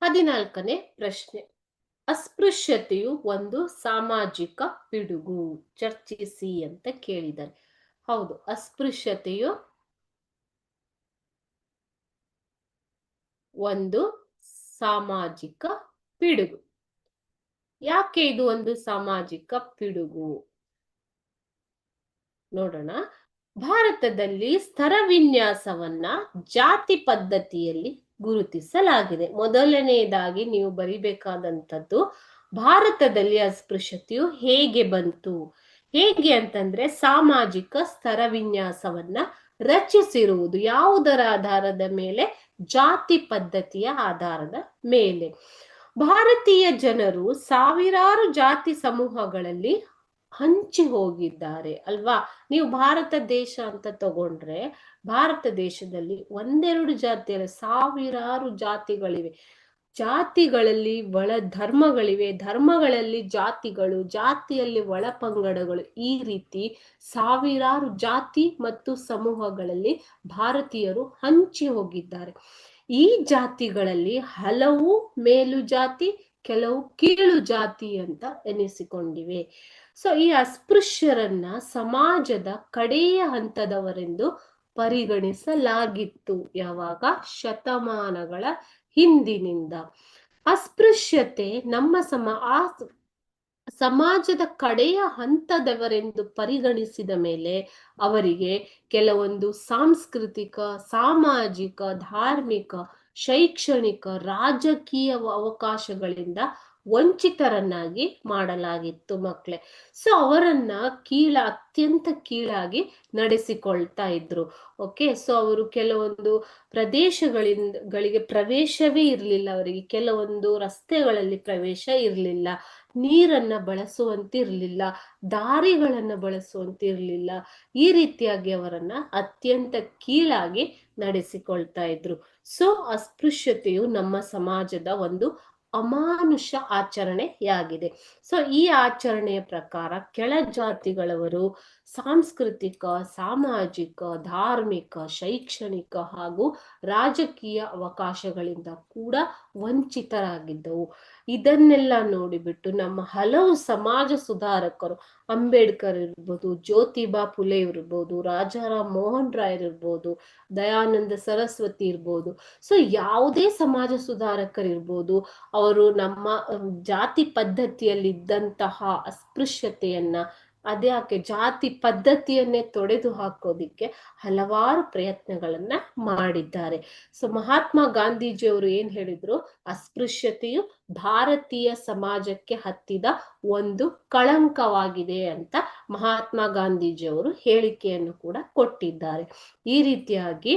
14ನೇ ಪ್ರಶ್ನೆ. ಅಸ್ಪೃಶ್ಯತೆಯು ಒಂದು ಸಾಮಾಜಿಕ ಪಿಡುಗು, ಚರ್ಚಿಸಿ ಅಂತ ಕೇಳಿದ್ದಾರೆ. ಹೌದು, ಅಸ್ಪೃಶ್ಯತೆಯು ಒಂದು ಸಾಮಾಜಿಕ ಪಿಡುಗು. ಯಾಕೆ ಇದು ಒಂದು ಸಾಮಾಜಿಕ ಪಿಡುಗು ನೋಡೋಣ. ಭಾರತದಲ್ಲಿ ಸ್ತರವಿನ್ಯಾಸವನ್ನ ಜಾತಿ ಪದ್ಧತಿಯಲ್ಲಿ ಗುರುತಿಸಲಾಗಿದೆ. ಮೊದಲನೆಯದಾಗಿ ನೀವು ಬರಿಬೇಕಾದಂಥದ್ದು, ಭಾರತದಲ್ಲಿ ಅಸ್ಪೃಶ್ಯತೆಯು ಹೇಗೆ ಬಂತು. ಹೇಗೆ ಅಂತಂದ್ರೆ ಸಾಮಾಜಿಕ ಸ್ತರವಿನ್ಯಾಸವನ್ನ ರಚಿಸಿರುವುದು ಯಾವುದರ ಆಧಾರದ ಮೇಲೆ? ಜಾತಿ ಪದ್ಧತಿಯ ಆಧಾರದ ಮೇಲೆ. ಭಾರತೀಯ ಜನರು ಸಾವಿರಾರು ಜಾತಿ ಸಮೂಹಗಳಲ್ಲಿ ಹಂಚಿ ಹೋಗಿದ್ದಾರೆ ಅಲ್ವಾ. ನೀವು ಭಾರತ ದೇಶ ಅಂತ ತಗೊಂಡ್ರೆ, ಭಾರತ ದೇಶದಲ್ಲಿ ಒಂದೆರಡು ಜಾತಿಯಲ್ಲ, ಸಾವಿರಾರು ಜಾತಿಗಳಿವೆ. ಜಾತಿಗಳಲ್ಲಿ ಒಳ ಧರ್ಮಗಳಿವೆ, ಧರ್ಮಗಳಲ್ಲಿ ಜಾತಿಗಳು, ಜಾತಿಯಲ್ಲಿ ಒಳ ಪಂಗಡಗಳು, ಈ ರೀತಿ ಸಾವಿರಾರು ಜಾತಿ ಮತ್ತು ಸಮೂಹಗಳಲ್ಲಿ ಭಾರತೀಯರು ಹಂಚಿ ಹೋಗಿದ್ದಾರೆ. ಈ ಜಾತಿಗಳಲ್ಲಿ ಹಲವು ಮೇಲು ಜಾತಿ, ಕೆಲವು ಕೀಳು ಜಾತಿ ಅಂತ ಎನಿಸಿಕೊಂಡಿವೆ. ಸೊ ಈ ಅಸ್ಪೃಶ್ಯರನ್ನ ಸಮಾಜದ ಕಡೆಯ ಹಂತದವರೆಂದು ಪರಿಗಣಿಸಲಾಗಿತ್ತು. ಯಾವಾಗ? ಶತಮಾನಗಳ ಹಿಂದಿನಿಂದ. ಅಸ್ಪೃಶ್ಯತೆ ನಮ್ಮ ಸಮಾಜದ ಕಡೆಯ ಹಂತದವರೆಂದು ಪರಿಗಣಿಸಿದ ಮೇಲೆ ಅವರಿಗೆ ಕೆಲವೊಂದು ಸಾಂಸ್ಕೃತಿಕ, ಸಾಮಾಜಿಕ, ಧಾರ್ಮಿಕ, ಶೈಕ್ಷಣಿಕ, ರಾಜಕೀಯ ಅವಕಾಶಗಳಿಂದ ವಂಚಿತರನ್ನಾಗಿ ಮಾಡಲಾಗಿತ್ತು ಮಕ್ಕಳೇ. ಸೊ ಅವರನ್ನ ಅತ್ಯಂತ ಕೀಳಾಗಿ ನಡೆಸಿಕೊಳ್ತಾ ಇದ್ರು. ಓಕೆ, ಸೊ ಅವರು ಕೆಲವೊಂದು ಪ್ರದೇಶಗಳಿಗೆ ಪ್ರವೇಶವೇ ಇರಲಿಲ್ಲ. ಅವರಿಗೆ ಕೆಲವೊಂದು ರಸ್ತೆಗಳಲ್ಲಿ ಪ್ರವೇಶ ಇರಲಿಲ್ಲ, ನೀರನ್ನ ಬಳಸುವಂತಿರ್ಲಿಲ್ಲ, ದಾರಿಗಳನ್ನ ಬಳಸುವಂತಿರ್ಲಿಲ್ಲ. ಈ ರೀತಿಯಾಗಿ ಅವರನ್ನ ಅತ್ಯಂತ ಕೀಳಾಗಿ ನಡೆಸಿಕೊಳ್ತಾ ಇದ್ರು. ಸೊ ಅಸ್ಪೃಶ್ಯತೆಯು ನಮ್ಮ ಸಮಾಜದ ಒಂದು ಅಮಾನುಷ ಆಚರಣೆಯಾಗಿದೆ. ಸೊ ಈ ಆಚರಣೆಯ ಪ್ರಕಾರ ಕೆಳ ಜಾತಿಗಳವರು ಸಾಂಸ್ಕೃತಿಕ, ಸಾಮಾಜಿಕ, ಧಾರ್ಮಿಕ, ಶೈಕ್ಷಣಿಕ ಹಾಗೂ ರಾಜಕೀಯ ಅವಕಾಶಗಳಿಂದ ಕೂಡ ವಂಚಿತರಾಗಿದ್ದವು. ಇದನ್ನೆಲ್ಲ ನೋಡಿಬಿಟ್ಟು ನಮ್ಮ ಹಲವು ಸಮಾಜ ಸುಧಾರಕರು, ಅಂಬೇಡ್ಕರ್ ಇರ್ಬೋದು, ಜ್ಯೋತಿಬಾ ಫುಲೆ ಇರ್ಬೋದು, ರಾಜಾರಾಮ್ ಮೋಹನ್ ರಾಯ್ ಇರ್ಬೋದು, ದಯಾನಂದ ಸರಸ್ವತಿ ಇರ್ಬೋದು, ಸೊ ಯಾವುದೇ ಸಮಾಜ ಸುಧಾರಕರಿರ್ಬೋದು, ಅವರು ನಮ್ಮ ಜಾತಿ ಪದ್ಧತಿಯಲ್ಲಿ ಇದ್ದಂತಹ ಅಸ್ಪೃಶ್ಯತೆಯನ್ನ, ಅದ್ಯಾಕೆ ಜಾತಿ ಪದ್ಧತಿಯನ್ನೇ ತೊಡೆದು ಹಾಕೋದಿಕ್ಕೆ ಹಲವಾರು ಪ್ರಯತ್ನಗಳನ್ನ ಮಾಡಿದ್ದಾರೆ. ಸೊ ಮಹಾತ್ಮ ಗಾಂಧೀಜಿಯವರು ಏನ್ ಹೇಳಿದ್ರು? ಅಸ್ಪೃಶ್ಯತೆಯು ಭಾರತೀಯ ಸಮಾಜಕ್ಕೆ ಹತ್ತಿದ ಒಂದು ಕಳಂಕವಾಗಿದೆ ಅಂತ ಮಹಾತ್ಮ ಗಾಂಧೀಜಿಯವರು ಹೇಳಿಕೆಯನ್ನು ಕೂಡ ಕೊಟ್ಟಿದ್ದಾರೆ. ಈ ರೀತಿಯಾಗಿ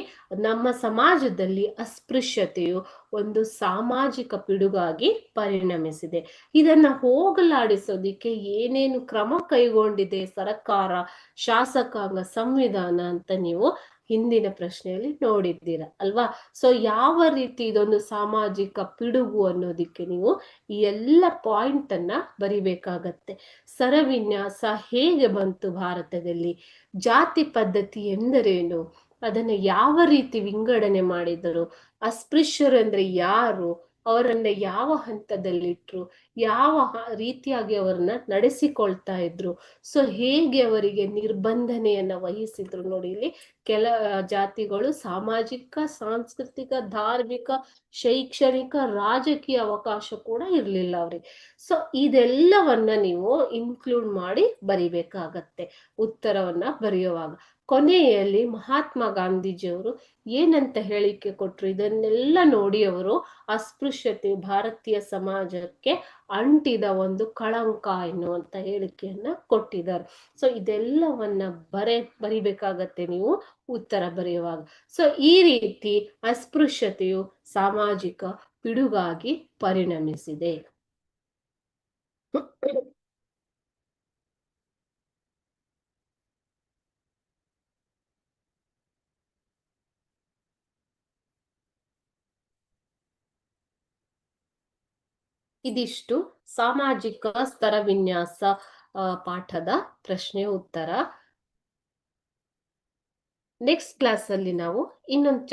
ನಮ್ಮ ಸಮಾಜದಲ್ಲಿ ಅಸ್ಪೃಶ್ಯತೆಯು ಒಂದು ಸಾಮಾಜಿಕ ಪಿಡುಗಾಗಿ ಪರಿಣಮಿಸಿದೆ. ಇದನ್ನ ಹೋಗಲಾಡಿಸೋದಿಕ್ಕೆ ಏನೇನು ಕ್ರಮ ಕೈಗೊಂಡಿದೆ ಸರ್ಕಾರ, ಶಾಸಕಾಂಗ, ಸಂವಿಧಾನ ಅಂತ ನೀವು ಹಿಂದಿನ ಪ್ರಶ್ನೆಯಲ್ಲಿ ನೋಡಿದ್ದೀರಾ ಅಲ್ವಾ. ಸೊ ಯಾವ ರೀತಿ ಇದೊಂದು ಸಾಮಾಜಿಕ ಪಿಡುಗು ಅನ್ನೋದಿಕ್ಕೆ ನೀವು ಈ ಎಲ್ಲ ಪಾಯಿಂಟ್ ಅನ್ನ ಬರಿಬೇಕಾಗತ್ತೆ. ಸರವಿನ್ಯಾಸ ಹೇಗೆ ಬಂತು ಭಾರತದಲ್ಲಿ, ಜಾತಿ ಪದ್ಧತಿ ಎಂದರೇನು, ಅದನ್ನ ಯಾವ ರೀತಿ ವಿಂಗಡಣೆ ಮಾಡಿದರು, ಅಸ್ಪೃಶ್ಯರು ಅಂದ್ರೆ ಯಾರು, ಅವರನ್ನ ಯಾವ ಹಂತದಲ್ಲಿಟ್ರು, ಯಾವ ರೀತಿಯಾಗಿ ಅವರನ್ನ ನಡೆಸಿಕೊಳ್ತಾ ಇದ್ರು, ಸೊ ಹೇಗೆ ಅವರಿಗೆ ನಿರ್ಬಂಧನೆಯನ್ನ ವಹಿಸಿದ್ರು. ನೋಡಿ, ಇಲ್ಲಿ ಕೆಲ ಜಾತಿಗಳು ಸಾಮಾಜಿಕ, ಸಾಂಸ್ಕೃತಿಕ, ಧಾರ್ಮಿಕ, ಶೈಕ್ಷಣಿಕ, ರಾಜಕೀಯ ಅವಕಾಶ ಕೂಡ ಇರ್ಲಿಲ್ಲ ಅವ್ರಿಗೆ. ಸೊ ಇದೆಲ್ಲವನ್ನ ನೀವು ಇನ್ಕ್ಲೂಡ್ ಮಾಡಿ ಬರಿಬೇಕಾಗತ್ತೆ ಉತ್ತರವನ್ನ ಬರೆಯುವಾಗ. ಕೊನೆಯಲ್ಲಿ ಮಹಾತ್ಮ ಗಾಂಧೀಜಿಯವರು ಏನಂತ ಹೇಳಿಕೆ ಕೊಟ್ರು? ಇದನ್ನೆಲ್ಲ ನೋಡಿ ಅವರು ಅಸ್ಪೃಶ್ಯತೆ ಭಾರತೀಯ ಸಮಾಜಕ್ಕೆ ಅಂಟಿದ ಒಂದು ಕಳಂಕ ಎನ್ನುವಂತ ಹೇಳಿಕೆಯನ್ನ ಕೊಟ್ಟಿದ್ದಾರೆ. ಸೊ ಇದೆಲ್ಲವನ್ನ ಬರಿಬೇಕಾಗತ್ತೆ ನೀವು ಉತ್ತರ ಬರೆಯುವಾಗ. ಸೊ ಈ ರೀತಿ ಅಸ್ಪೃಶ್ಯತೆಯು ಸಾಮಾಜಿಕ ಪಿಡುಗಾಗಿ ಪರಿಣಮಿಸಿದೆ. ಇದಿಷ್ಟು ಸಾಮಾಜಿಕ ಸ್ತರವಿನ್ಯಾಸ ಪಾಠದ ಪ್ರಶ್ನೆ ಉತ್ತರ. ನೆಕ್ಸ್ಟ್ ಕ್ಲಾಸ್ ಅಲ್ಲಿ ನಾವು ಇನ್ನೊಂದು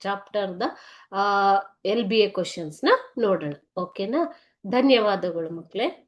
ಚಾಪ್ಟರ್ದ LBA ಕ್ವಶನ್ಸ್ ನ ನೋಡೋಣ. ಓಕೆನಾ? ಧನ್ಯವಾದಗಳು ಮಕ್ಕಳೇ.